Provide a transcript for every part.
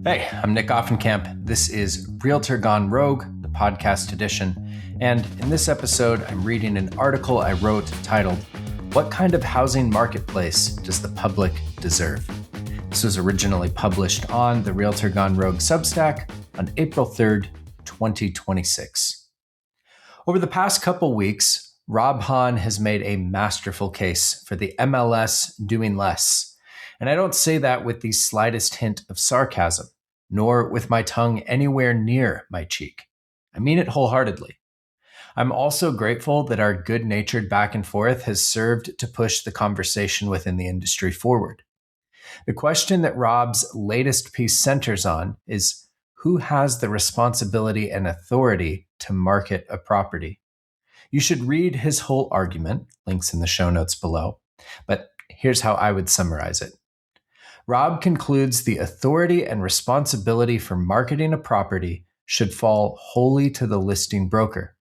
Hey, I'm Nick Aufenkamp. This is Realtor Gone Rogue, the podcast edition. And in this episode, I'm reading an article I wrote titled, "What Kind of Housing Marketplace Does the Public Deserve?" This was originally published on the Realtor Gone Rogue Substack on April 3rd, 2026. Over the past couple weeks, Rob Hahn has made a masterful case for the MLS doing less. And I don't say that with the slightest hint of sarcasm, nor with my tongue anywhere near my cheek. I mean it wholeheartedly. I'm also grateful that our good-natured back and forth has served to push the conversation within the industry forward. The question that Rob's latest piece centers on is who has the responsibility and authority to market a property? You should read his whole argument, links in the show notes below, but here's how I would summarize it. Rob concludes the authority and responsibility for marketing a property should fall wholly to the listing broker.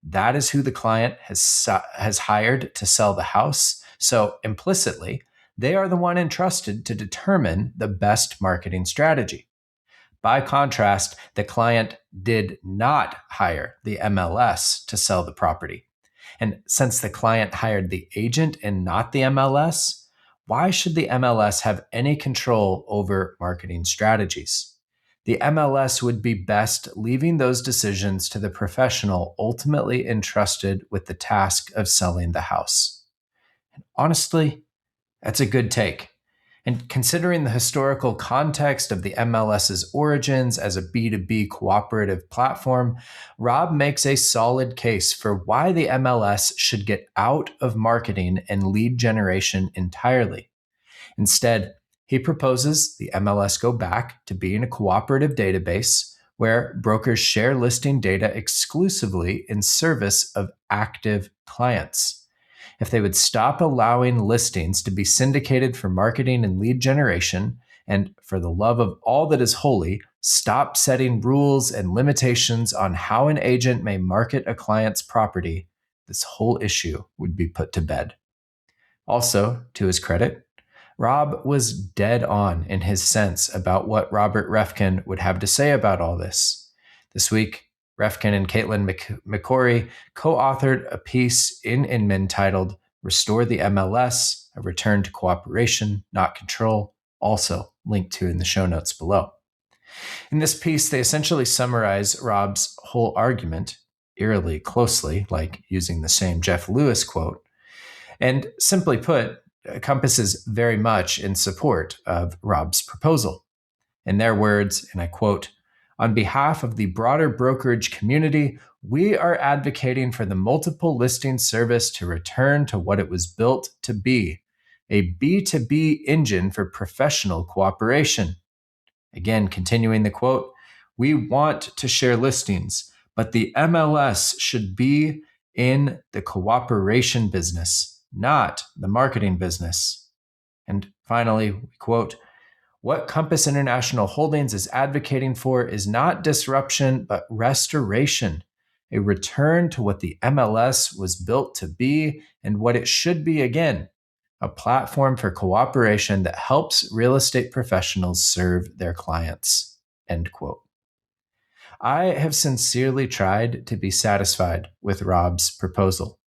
That is who the client has hired to sell the house, so implicitly, they are the one entrusted to determine the best marketing strategy. By contrast, the client did not hire the MLS to sell the property. And since the client hired the agent and not the MLS, why should the MLS have any control over marketing strategies? The MLS would be best leaving those decisions to the professional ultimately entrusted with the task of selling the house. And honestly, that's a good take. And considering the historical context of the MLS's origins as a B2B cooperative platform, Rob makes a solid case for why the MLS should get out of marketing and lead generation entirely. Instead, he proposes the MLS go back to being a cooperative database where brokers share listing data exclusively in service of active clients. If they would stop allowing listings to be syndicated for marketing and lead generation, and for the love of all that is holy, stop setting rules and limitations on how an agent may market a client's property, this whole issue would be put to bed. Also, to his credit, Rob was dead on in his sense about what Robert Refkin would have to say about all this. This week, Refkin and Caitlin McCory co-authored a piece in Inman titled "Restore the MLS, a Return to Cooperation, Not Control," also linked to in the show notes below. In this piece, they essentially summarize Rob's whole argument, eerily closely, like using the same Jeff Lewis quote, and simply put, Compass very much in support of Rob's proposal. In their words, and I quote, "On behalf of the broader brokerage community, we are advocating for the multiple listing service to return to what it was built to be, a B2B engine for professional cooperation." Again, continuing the quote, "We want to share listings, but the MLS should be in the cooperation business, not the marketing business." And finally, we quote, "What Compass International Holdings is advocating for is not disruption, but restoration, a return to what the MLS was built to be and what it should be again, a platform for cooperation that helps real estate professionals serve their clients." End quote. I have sincerely tried to be satisfied with Rob's proposal.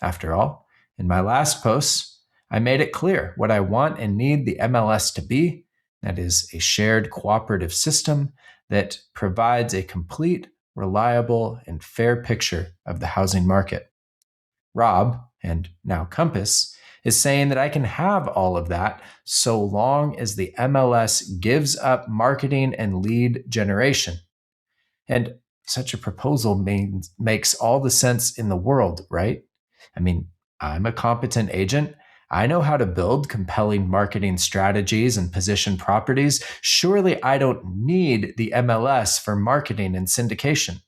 After all, in my last posts, I made it clear what I want and need the MLS to be. That is a shared cooperative system that provides a complete, reliable, and fair picture of the housing market. Rob, and now Compass, is saying that I can have all of that so long as the MLS gives up marketing and lead generation. And such a proposal makes all the sense in the world, right? I mean, I'm a competent agent. I know how to build compelling marketing strategies and position properties. Surely I don't need the MLS for marketing and syndication.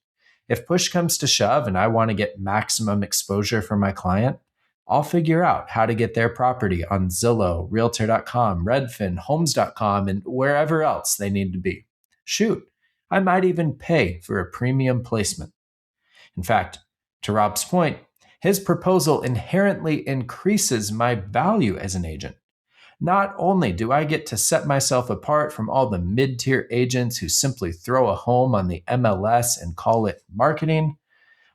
If push comes to shove and I want to get maximum exposure for my client, I'll figure out how to get their property on Zillow, Realtor.com, Redfin, Homes.com, and wherever else they need to be. Shoot, I might even pay for a premium placement. In fact, to Rob's point, his proposal inherently increases my value as an agent. Not only do I get to set myself apart from all the mid-tier agents who simply throw a home on the MLS and call it marketing,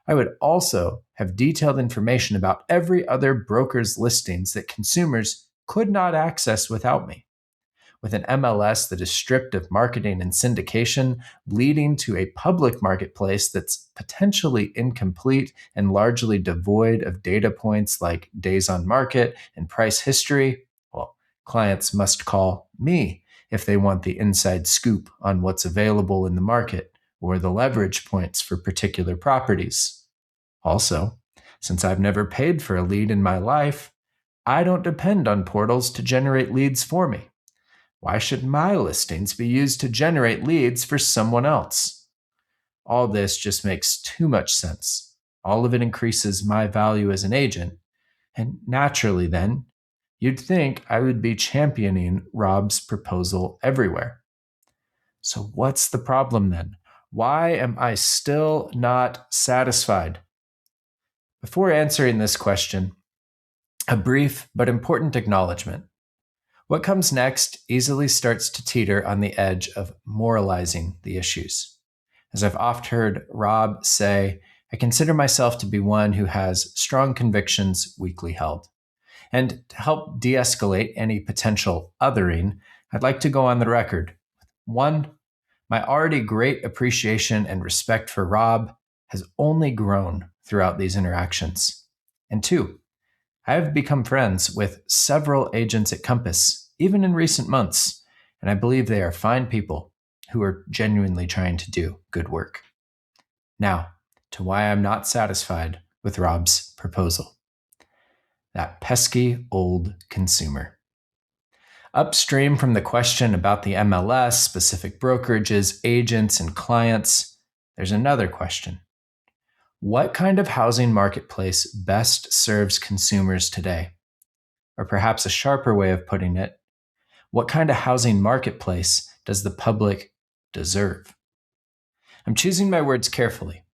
I would also have detailed information about every other broker's listings that consumers could not access without me. With an MLS that is stripped of marketing and syndication, leading to a public marketplace that's potentially incomplete and largely devoid of data points like days on market and price history, well, clients must call me if they want the inside scoop on what's available in the market or the leverage points for particular properties. Also, since I've never paid for a lead in my life, I don't depend on portals to generate leads for me. Why should my listings be used to generate leads for someone else? All this just makes too much sense. All of it increases my value as an agent. And naturally, then, you'd think I would be championing Rob's proposal everywhere. So, what's the problem then? Why am I still not satisfied? Before answering this question, a brief but important acknowledgement. What comes next easily starts to teeter on the edge of moralizing the issues. As I've oft heard Rob say, I consider myself to be one who has strong convictions weakly held. And to help de-escalate any potential othering, I'd like to go on the record. One, my already great appreciation and respect for Rob has only grown throughout these interactions. And two, I have become friends with several agents at Compass, even in recent months, and I believe they are fine people who are genuinely trying to do good work. Now, to why I'm not satisfied with Rob's proposal. That pesky old consumer. Upstream from the question about the MLS, specific brokerages, agents, and clients, there's another question. What kind of housing marketplace best serves consumers today? Or perhaps a sharper way of putting it, what kind of housing marketplace does the public deserve? I'm choosing my words carefully.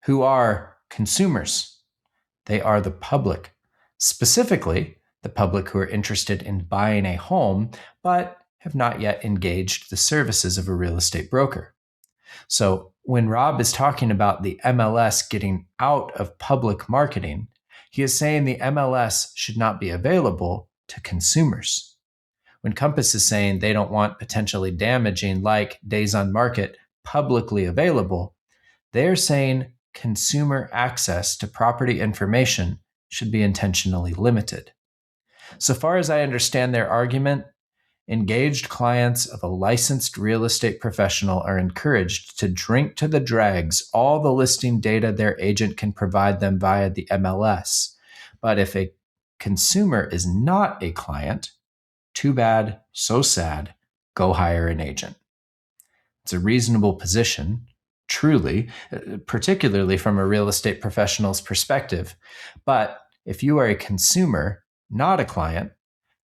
Who are consumers? They are the public, specifically the public who are interested in buying a home but have not yet engaged the services of a real estate broker. So when Rob is talking about the MLS getting out of public marketing, he is saying the MLS should not be available to consumers. When Compass is saying they don't want potentially damaging, like days on market, publicly available, they're saying consumer access to property information should be intentionally limited. So far as I understand their argument, engaged clients of a licensed real estate professional are encouraged to drink to the dregs all the listing data their agent can provide them via the MLS. But if a consumer is not a client, too bad, so sad, go hire an agent. It's a reasonable position, truly, particularly from a real estate professional's perspective. But if you are a consumer, not a client,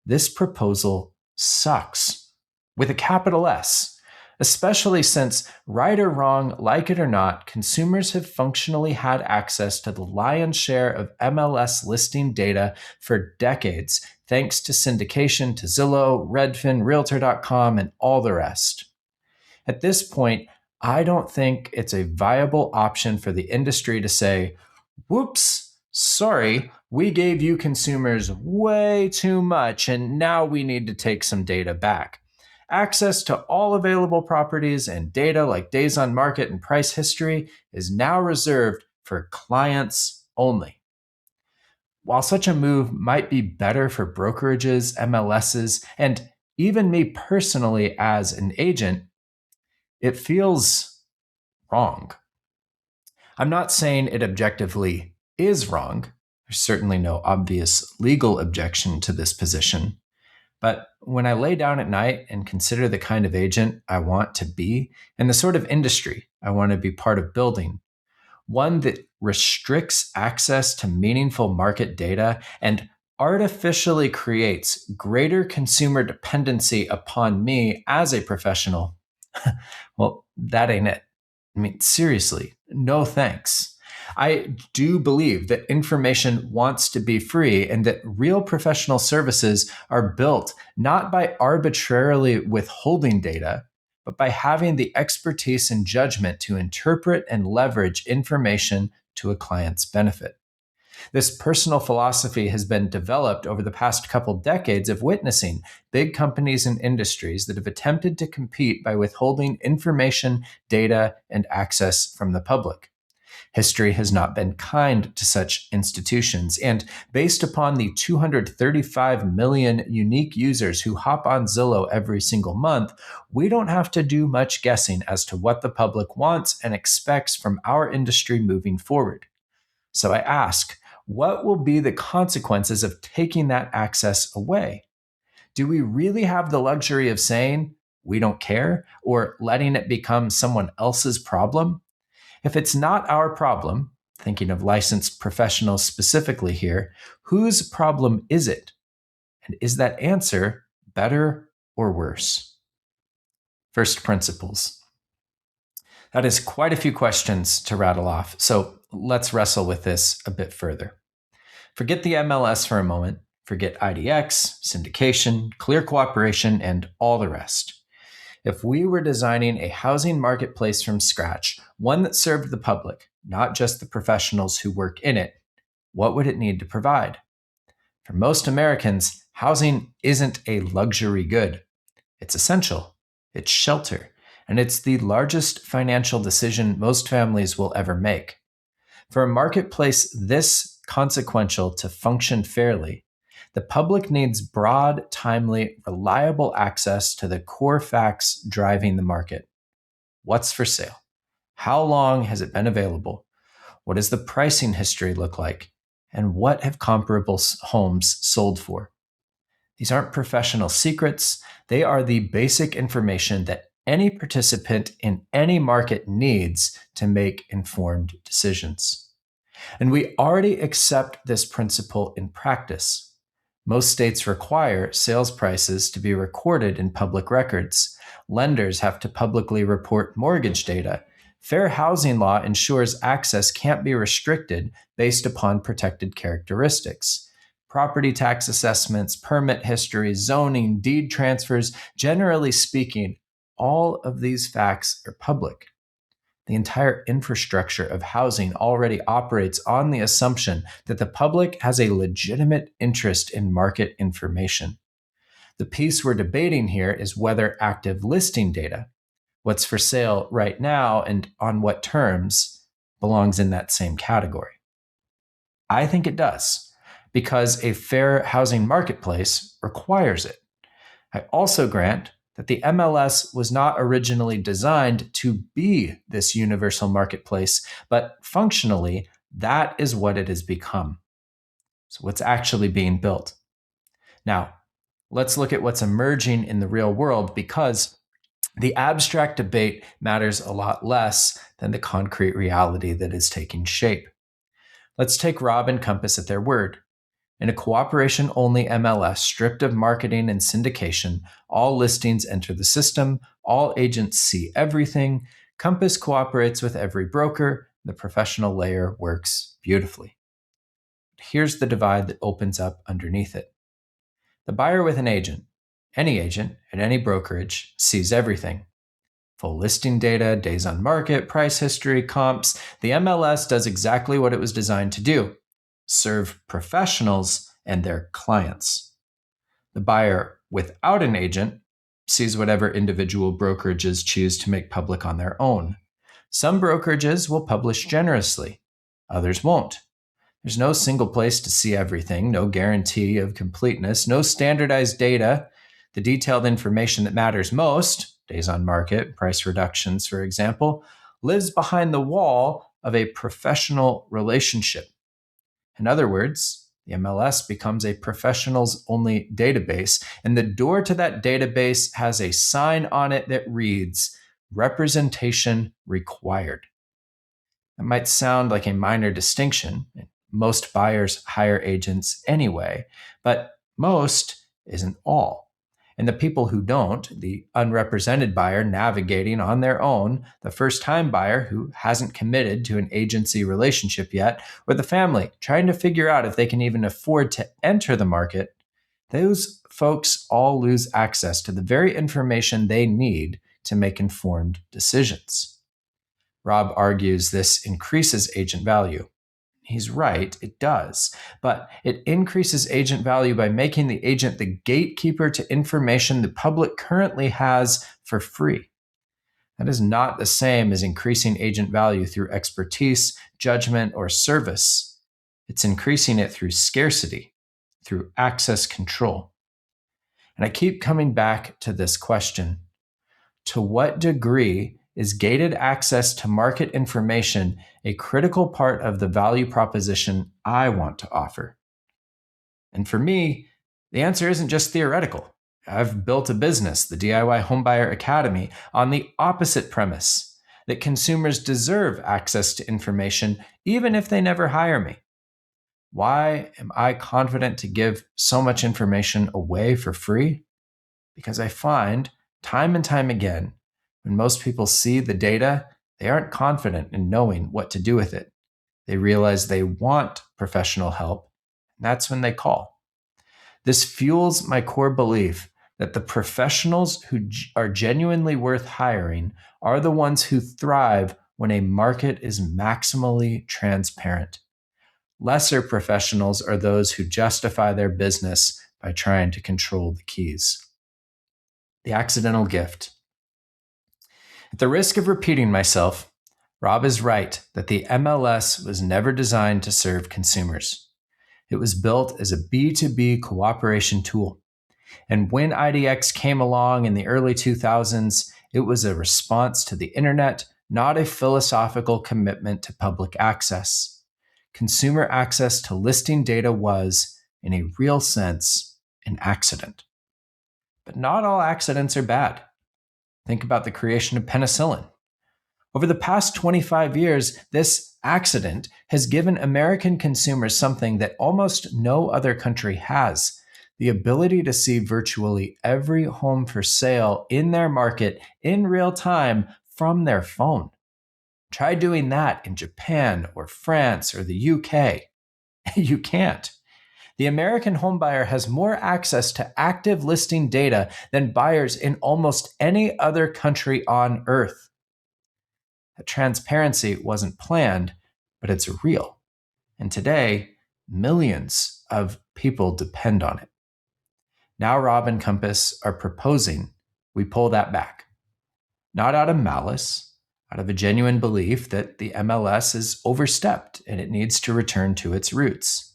this proposal sucks, with a capital S, especially since, right or wrong, like it or not, consumers have functionally had access to the lion's share of MLS listing data for decades, thanks to syndication to Zillow, Redfin, Realtor.com, and all the rest. At this point, I don't think it's a viable option for the industry to say, whoops, sorry, we gave you consumers way too much and now we need to take some data back. Access to all available properties and data like days on market and price history is now reserved for clients only. While such a move might be better for brokerages, MLSs, and even me personally as an agent, it feels wrong. I'm not saying it objectively is wrong. There's certainly no obvious legal objection to this position. But when I lay down at night and consider the kind of agent I want to be and the sort of industry I want to be part of building, one that restricts access to meaningful market data and artificially creates greater consumer dependency upon me as a professional, well, that ain't it. I mean, seriously, no thanks. I do believe that information wants to be free and that real professional services are built not by arbitrarily withholding data, but by having the expertise and judgment to interpret and leverage information to a client's benefit. This personal philosophy has been developed over the past couple decades of witnessing big companies and industries that have attempted to compete by withholding information, data, and access from the public. History has not been kind to such institutions, and based upon the 235 million unique users who hop on Zillow every single month, we don't have to do much guessing as to what the public wants and expects from our industry moving forward. So I ask, what will be the consequences of taking that access away? Do we really have the luxury of saying, we don't care, or letting it become someone else's problem? If it's not our problem, thinking of licensed professionals specifically here, whose problem is it? And is that answer better or worse? First principles. That is quite a few questions to rattle off, so let's wrestle with this a bit further. Forget the MLS for a moment. Forget IDX, syndication, clear cooperation, and all the rest. If we were designing a housing marketplace from scratch, one that served the public, not just the professionals who work in it, what would it need to provide? For most Americans, housing isn't a luxury good. It's essential. It's shelter. And it's the largest financial decision most families will ever make. For a marketplace this consequential to function fairly, the public needs broad, timely, reliable access to the core facts driving the market. What's for sale? How long has it been available? What does the pricing history look like? And what have comparable homes sold for? These aren't professional secrets. They are the basic information that any participant in any market needs to make informed decisions. And we already accept this principle in practice. Most states require sales prices to be recorded in public records. Lenders have to publicly report mortgage data. Fair housing law ensures access can't be restricted based upon protected characteristics. Property tax assessments, permit history, zoning, deed transfers, generally speaking, all of these facts are public. The entire infrastructure of housing already operates on the assumption that the public has a legitimate interest in market information. The piece we're debating here is whether active listing data, what's for sale right now and on what terms, belongs in that same category. I think it does, because a fair housing marketplace requires it. I also grant that the MLS was not originally designed to be this universal marketplace, but functionally, that is what it has become. So what's actually being built? Now, let's look at what's emerging in the real world, because the abstract debate matters a lot less than the concrete reality that is taking shape. Let's take Rob and Compass at their word. In a cooperation-only MLS stripped of marketing and syndication, all listings enter the system, all agents see everything, Compass cooperates with every broker, the professional layer works beautifully. Here's the divide that opens up underneath it. The buyer with an agent, any agent at any brokerage, sees everything. Full listing data, days on market, price history, comps. The MLS does exactly what it was designed to do: serve professionals and their clients. The buyer without an agent sees whatever individual brokerages choose to make public on their own. Some brokerages will publish generously, others won't. There's no single place to see everything, no guarantee of completeness, no standardized data. The detailed information that matters most, days on market, price reductions, for example, lives behind the wall of a professional relationship. In other words, the MLS becomes a professionals-only database, and the door to that database has a sign on it that reads, "Representation required." That might sound like a minor distinction. Most buyers hire agents anyway, but most isn't all. And the people who don't, the unrepresented buyer navigating on their own, the first-time buyer who hasn't committed to an agency relationship yet, or the family trying to figure out if they can even afford to enter the market, those folks all lose access to the very information they need to make informed decisions. Rob argues this increases agent value. He's right, it does. But it increases agent value by making the agent the gatekeeper to information the public currently has for free. That is not the same as increasing agent value through expertise, judgment, or service. It's increasing it through scarcity, through access control. And I keep coming back to this question. To what degree is gated access to market information a critical part of the value proposition I want to offer? And for me, the answer isn't just theoretical. I've built a business, the DIY Homebuyer Academy, on the opposite premise that consumers deserve access to information even if they never hire me. Why am I confident to give so much information away for free? Because I find time and time again, when most people see the data, they aren't confident in knowing what to do with it. They realize they want professional help, and that's when they call. This fuels my core belief that the professionals who are genuinely worth hiring are the ones who thrive when a market is maximally transparent. Lesser professionals are those who justify their business by trying to control the keys. The accidental gift. At the risk of repeating myself, Rob is right that the MLS was never designed to serve consumers. It was built as a B2B cooperation tool. And when IDX came along in the early 2000s, it was a response to the internet, not a philosophical commitment to public access. Consumer access to listing data was, in a real sense, an accident. But not all accidents are bad. Think about the creation of penicillin. Over the past 25 years, this accident has given American consumers something that almost no other country has: the ability to see virtually every home for sale in their market in real time from their phone. Try doing that in Japan or France or the UK. You can't. The American homebuyer has more access to active listing data than buyers in almost any other country on earth. That transparency wasn't planned, but it's real. And today, millions of people depend on it. Now Rob and Compass are proposing we pull that back. Not out of malice, out of a genuine belief that the MLS is overstepped and it needs to return to its roots.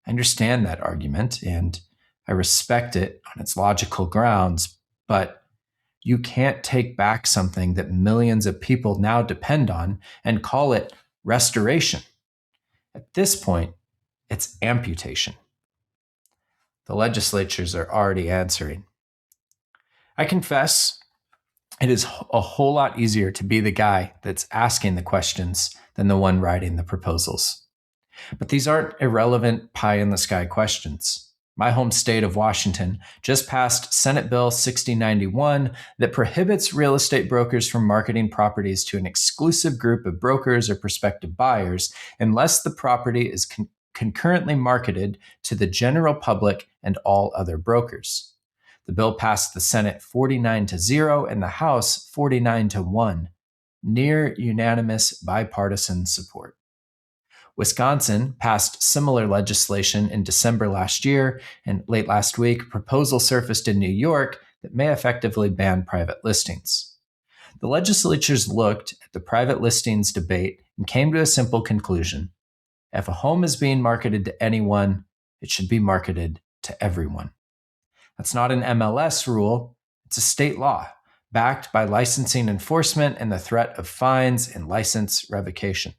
I understand that argument, and I respect it on its logical grounds, but you can't take back something that millions of people now depend on and call it restoration. At this point, it's amputation. The legislatures are already answering. I confess, it is a whole lot easier to be the guy that's asking the questions than the one writing the proposals. But these aren't irrelevant pie-in-the-sky questions. My home state of Washington just passed Senate Bill 6091 that prohibits real estate brokers from marketing properties to an exclusive group of brokers or prospective buyers unless the property is concurrently marketed to the general public and all other brokers. The bill passed the Senate 49-0 and the House 49-1, near unanimous bipartisan support. Wisconsin passed similar legislation in December last year, and late last week, a proposal surfaced in New York that may effectively ban private listings. The legislatures looked at the private listings debate and came to a simple conclusion. If a home is being marketed to anyone, it should be marketed to everyone. That's not an MLS rule, it's a state law, backed by licensing enforcement and the threat of fines and license revocation.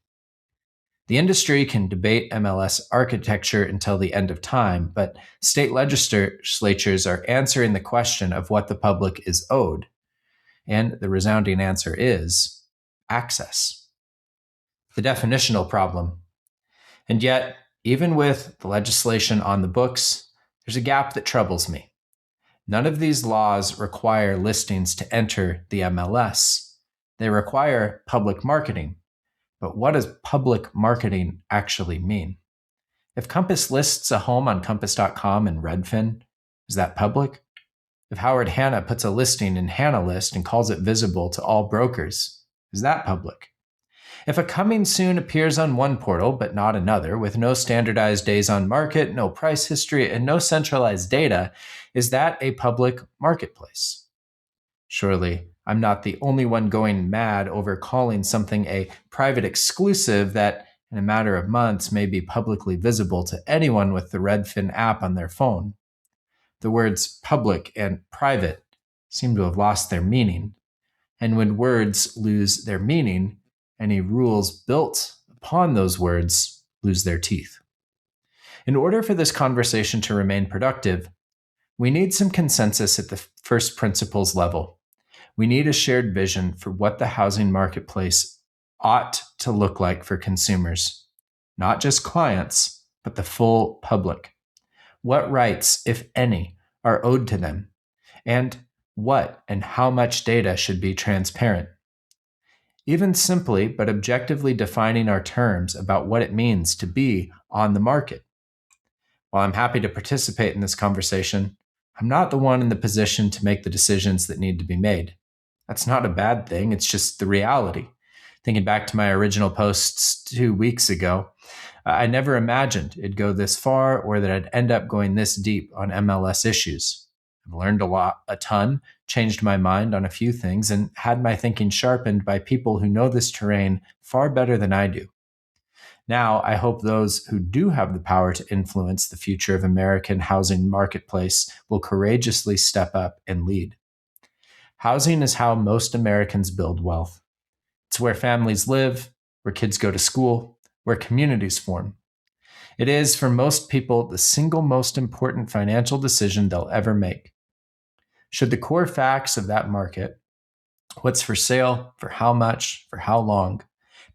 The industry can debate MLS architecture until the end of time, but state legislatures are answering the question of what the public is owed. And the resounding answer is access. The definitional problem. And yet, even with the legislation on the books, there's a gap that troubles me. None of these laws require listings to enter the MLS. They require public marketing. But what does public marketing actually mean? If Compass lists a home on Compass.com and Redfin, is that public? If Howard Hanna puts a listing in Hanna List and calls it visible to all brokers, is that public? If a coming soon appears on one portal but not another, with no standardized days on market, no price history, and no centralized data, is that a public marketplace? Surely, I'm not the only one going mad over calling something a private exclusive that, in a matter of months, may be publicly visible to anyone with the Redfin app on their phone. The words public and private seem to have lost their meaning. And when words lose their meaning, any rules built upon those words lose their teeth. In order for this conversation to remain productive, we need some consensus at the first principles level. We need a shared vision for what the housing marketplace ought to look like for consumers, not just clients, but the full public. What rights, if any, are owed to them, and what and how much data should be transparent. Even simply but objectively defining our terms about what it means to be on the market. While I'm happy to participate in this conversation, I'm not the one in the position to make the decisions that need to be made. That's not a bad thing, it's just the reality. Thinking back to my original posts 2 weeks ago, I never imagined it'd go this far or that I'd end up going this deep on MLS issues. I've learned a ton, changed my mind on a few things, and had my thinking sharpened by people who know this terrain far better than I do. Now, I hope those who do have the power to influence the future of American housing marketplace will courageously step up and lead. Housing is how most Americans build wealth. It's where families live, where kids go to school, where communities form. It is, for most people, the single most important financial decision they'll ever make. Should the core facts of that market, what's for sale, for how much, for how long,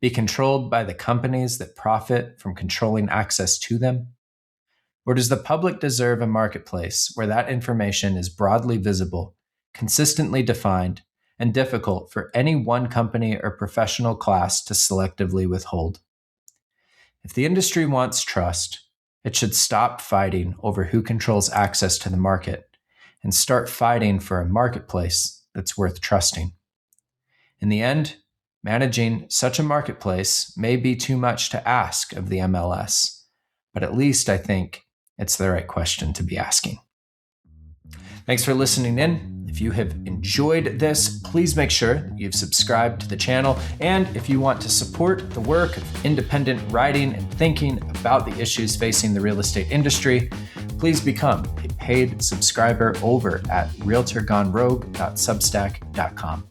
be controlled by the companies that profit from controlling access to them? Or does the public deserve a marketplace where that information is broadly visible, consistently defined, and difficult for any one company or professional class to selectively withhold? If the industry wants trust, it should stop fighting over who controls access to the market and start fighting for a marketplace that's worth trusting. In the end, managing such a marketplace may be too much to ask of the MLS, but at least I think it's the right question to be asking. Thanks for listening in. If you have enjoyed this, please make sure that you've subscribed to the channel. And if you want to support the work of independent writing and thinking about the issues facing the real estate industry, please become a paid subscriber over at realtorgonerogue.substack.com.